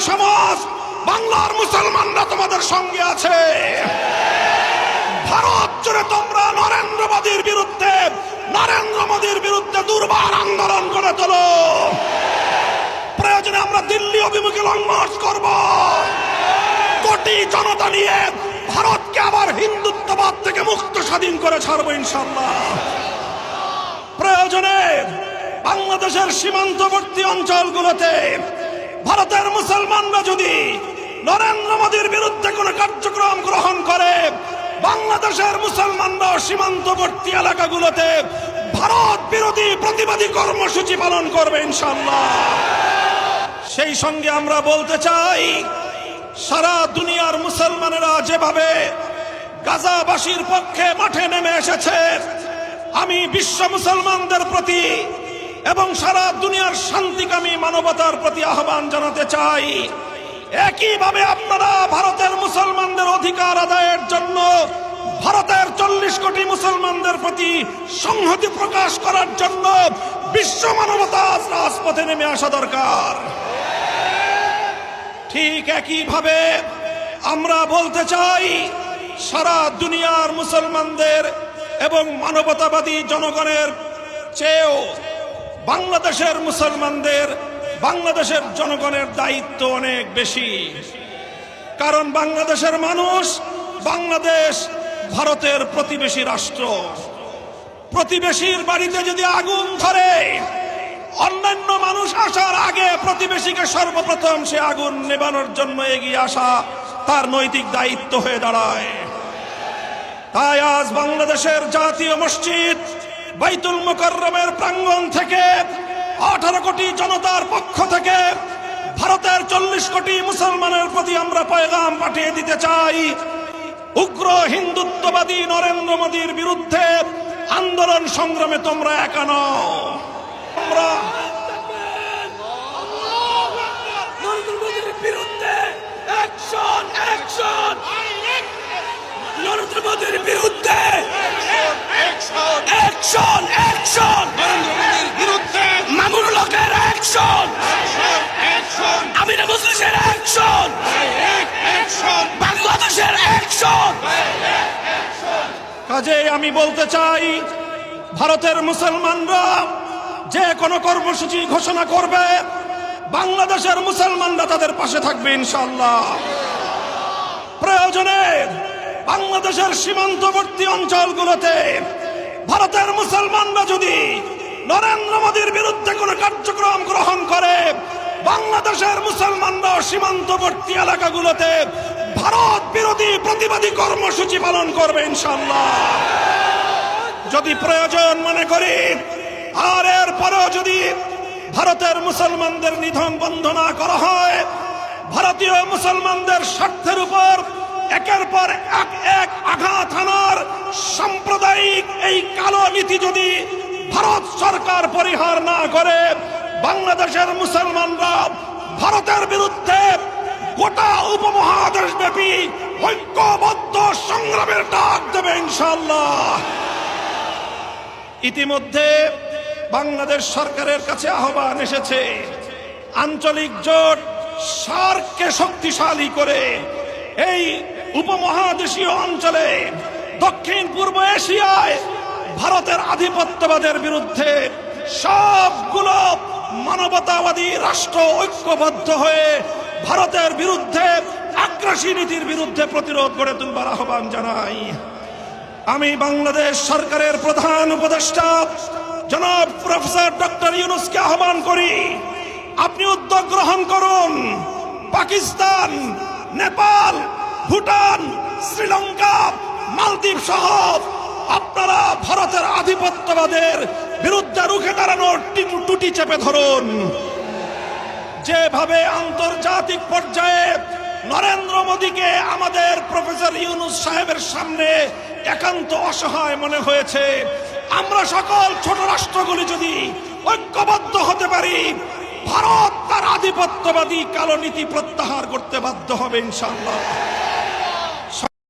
সমাজ, বাংলার মুসলমানরা তোমাদের সঙ্গে আছে। ভারত জুড়ে তোমরা নরেন্দ্র মোদীর বিরুদ্ধে দুর্বার আন্দোলন করে তোলো। প্রয়োজনে আমরা দিল্লি অভিমুখে লং মার্চ করব। কোটি জনতা নিয়ে ভারতকে আবার হিন্দুত্ববাদ থেকে মুক্ত স্বাধীন করে ছাড়বো ইনশাআল্লাহ। প্রয়োজনে বাংলাদেশের সীমান্তবর্তী অঞ্চলগুলোতে ভারতের মুসলমানরা যদি নরেন্দ্র মোদীর বিরুদ্ধে কোন কার্যক্রম গ্রহণ করে, বাংলাদেশের মুসলমানরা সীমান্তবর্তী এলাকাগুলোতে ভারত বিরোধী প্রতিবাদী কর্মসূচি পালন করবে ইনশাআল্লাহ। সেই সঙ্গে আমরা বলতে চাই, সারা দুনিয়ার মুসলমানেরা যেভাবে গাজাবাসীর পক্ষে মাঠে নেমে এসেছে, আমি বিশ্ব মুসলমানদের প্রতি এবং সারা দুনিয়ার শান্তিকামী মানবতার প্রতি আহ্বান জানাতে চাই, একইভাবে আপনারা ভারতের মুসলমানদের অধিকার আদায়ের জন্য ভারতের 40 কোটি মুসলমানদের প্রতি সংহতি প্রকাশ করার জন্য বিশ্ব মানবতা রাজপথে নেমে আসা দরকার। ঠিক একইভাবে আমরা বলতে চাই, সারা দুনিয়ার মুসলমানদের এবং মানবতাবাদী জনগণের চেয়েও বাংলাদেশের মুসলমানদের, বাংলাদেশের জনগণের দায়িত্ব অনেক বেশি। কারণ বাংলাদেশের মানুষ, বাংলাদেশ ভারতের প্রতিবেশী রাষ্ট্র। প্রতিবেশীর বাড়িতে যদি আগুন ধরে, অন্যান্য মানুষ আসার আগে প্রতিবেশীকে সর্বপ্রথম সে আগুন নেভানোর জন্য এগিয়ে আসা তার নৈতিক দায়িত্ব হয়ে দাঁড়ায়। তাই আজ বাংলাদেশের জাতীয় মসজিদ বাইতুল মুকাররমের প্রাঙ্গণ থেকে 18 কোটি জনতার পক্ষ থেকে ভারতের 40 কোটি মুসলমানের প্রতি আমরা পয়গাম পাঠিয়ে দিতে চাই, উগ্র হিন্দুত্ববাদী নরেন্দ্র মোদীর বিরুদ্ধে আন্দোলন সংগ্রামে তোমরা একা নও। আমরা নরেন্দ্র মোদীর বিরুদ্ধে অ্যাকশন, অ্যাকশন, নরেন্দ্র মোদীর বিরুদ্ধে অ্যাকশন, অ্যাকশন, নরেন্দ্র মোদীর বিরুদ্ধে মামুনুল হকের অ্যাকশন, অ্যাকশন, আমিনা মজলিসের অ্যাকশন, অ্যাকশন, বাংলাদেশের অ্যাকশন। কাজেই আমি বলতে চাই, ভারতের মুসলমানরা যে কোনো কর্মসূচি ঘোষণা করবে, বাংলাদেশের মুসলমানরা তাদের পাশে থাকবে ইনশাআল্লাহ। প্রয়োজনে বাংলাদেশের সীমান্তবর্তী অঞ্চলগুলোতে ভারতের মুসলমানরা যদি নরেন্দ্র মোদীর বিরুদ্ধে কোনো কার্যক্রম গ্রহণ করে, বাংলাদেশের মুসলমানরা সীমান্তবর্তী এলাকাগুলোতে ভারত বিরোধী প্রতিবাদী কর্মসূচি পালন করবে ইনশাআল্লাহ। যদি প্রয়োজন মনে করি, আর এরপরেও যদি ভারতের মুসলমানদের নিধন বন্ধ না করা হয়, ভারতীয় মুসলমানদের স্বার্থের উপর একের পর এক আঘাত হানার সাম্প্রদায়িক এই কালো নীতি যদি ভারত সরকার পরিহার না করে, বাংলাদেশের মুসলমানরা ভারতের বিরুদ্ধে গোটা উপমহাদেশ ব্যাপী ঐক্যবদ্ধ সংগ্রামের ডাক দেবে ইনশাআল্লাহ। ইতিমধ্যে বাংলাদেশ সরকারের কাছে আহ্বান এসেছে, আঞ্চলিক জোট সার্ককে শক্তিশালী করে এই উপমহাদেশীয় অঞ্চলে, দক্ষিণ পূর্ব এশিয়ায় ভারতের আধিপত্যবাদের বিরুদ্ধে সবগুলো মানবতাবাদী রাষ্ট্র ঐক্যবদ্ধ হয়ে ভারতের বিরুদ্ধে আগ্রাসী নীতির বিরুদ্ধে প্রতিরোধ গড়ে তুলবার আহ্বান জানাই। আমি বাংলাদেশ সরকারের প্রধান উপদেষ্টা জনাব প্রফেসর ডক্টর ইউনূসকে আহ্বান করি, আপনি উদ্যোগ গ্রহণ করুন। পাকিস্তান, নেপাল, ভুটান, শ্রীলঙ্কা, মালদ্বীপ সহ আপনারা ভারতের আধিপত্যবাদের বিরুদ্ধে রুখে দাঁড়ানোর টুটি চেপে ধরুন। যেভাবে আন্তর্জাতিক পর্যায়ে নরেন্দ্র মোদীকে আমাদের প্রফেসর ইউনূস সাহেবের সামনে একান্ত অসহায় মনে হয়েছে, আমরা সকল ছোট রাষ্ট্রগুলি যদি ঐক্যবদ্ধ হতে পারি, ভারত তার আধিপত্যবাদী কালো নীতি প্রত্যাহার করতে বাধ্য হবে ইনশাআল্লাহ।